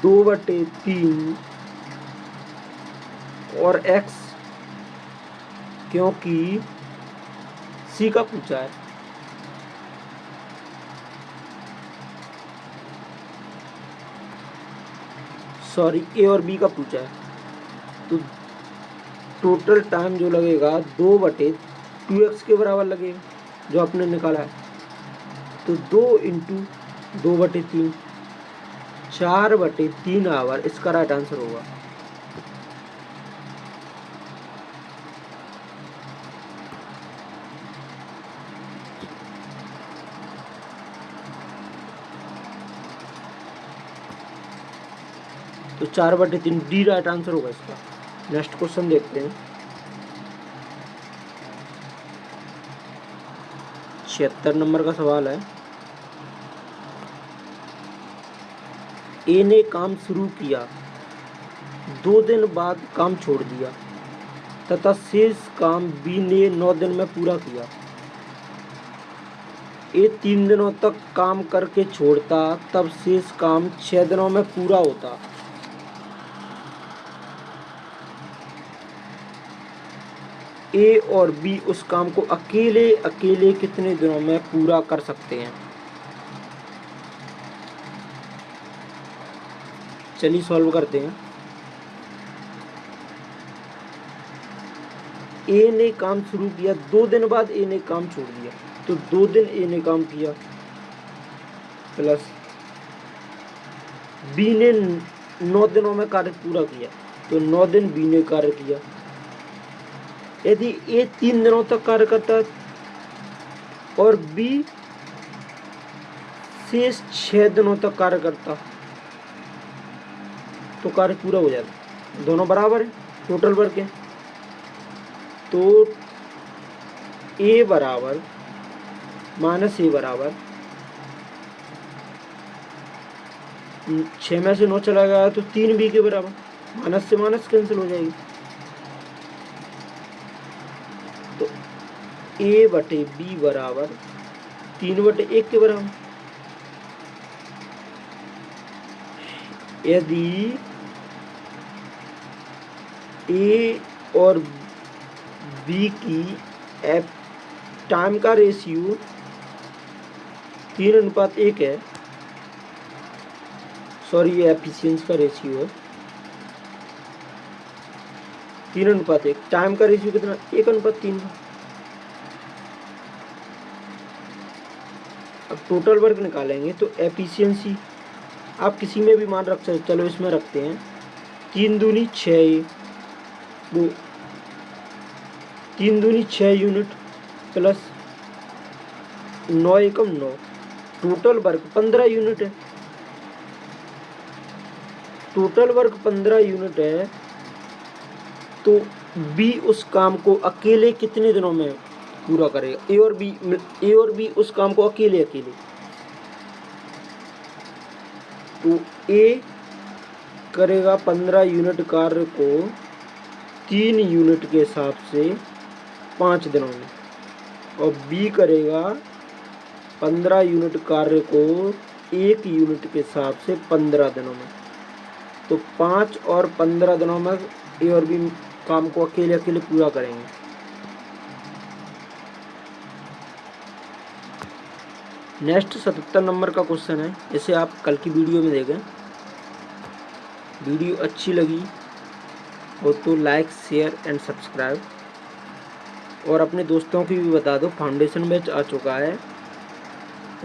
2/3 और x, क्योंकि सी का पूछा है, सॉरी ए और बी का पूछा है, तो टोटल टाइम जो लगेगा 2/2x के बराबर लगेगा जो आपने निकाला है। तो 2 × 2/3 4/3 आवर इसका राइट आंसर होगा। तो 4/3 डी राइट आंसर होगा इसका। नेक्स्ट क्वेश्चन देखते हैं। 76 नंबर का सवाल है। ए ने काम शुरू किया, 2 दिन बाद काम छोड़ दिया तथा शेष काम बी ने 9 दिन में पूरा किया। ए 3 दिनों तक काम करके छोड़ता, तब शेष काम 6 दिनों में पूरा होता। ए और बी उस काम को अकेले अकेले कितने दिनों में पूरा कर सकते हैं? चलिए सॉल्व करते हैं। ए ने काम शुरू किया, 2 दिन बाद ए ने काम छोड़ दिया, तो 2 दिन ए ने काम किया प्लस बी ने 9 दिनों में कार्य पूरा किया, तो 9 दिन बी ने कार्य किया। यदि ए 3 दिनों तक कार्य करता और बी शेष 6 दिनों तक कार्य करता तो कार्य पूरा हो जाता। दोनों बराबर है, टोटल वर्क है। तो ए बराबर माइनस ए बराबर 6 में से 9 चला गया तो 3 बी के बराबर, माइनस से माइनस कैंसिल हो जाएगी। तो ए बटे बी बराबर 3/1 के बराबर। यदि ए और बी की टाइम का रेशियो 3:1 है, सॉरी ये एफिशिएंसी का रेशियो है 3:1। टाइम का रेशियो कितना? 1:3। अब टोटल वर्क निकालेंगे तो एफिशिएंसी आप किसी में भी मान रख सकते, चलो इसमें रखते हैं 3 दूनी 6, वो 3 दूनी 6 यूनिट प्लस 9 एकम 9, टोटल वर्क 15 यूनिट है। टोटल वर्क 15 यूनिट है, तो बी उस काम को अकेले कितने दिनों में पूरा करेगा? ए और बी उस काम को अकेले तो ए करेगा 15 यूनिट कार्य को 3 यूनिट के हिसाब से 5 दिनों में, और बी करेगा 15 यूनिट कार्य को 1 यूनिट के हिसाब से 15 दिनों में। तो 5 और 15 दिनों में ए और बी काम को अकेले अकेले पूरा करेंगे। नेक्स्ट 77 नंबर का क्वेश्चन है, इसे आप कल की वीडियो में देखें। वीडियो अच्छी लगी हो तो लाइक शेयर एंड सब्सक्राइब, और अपने दोस्तों की भी बता दो। फाउंडेशन बैच आ चुका है,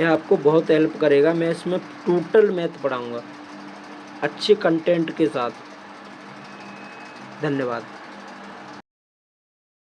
यह आपको बहुत हेल्प करेगा। मैं इसमें टोटल मैथ पढ़ाऊँगा अच्छे कंटेंट के साथ। धन्यवाद।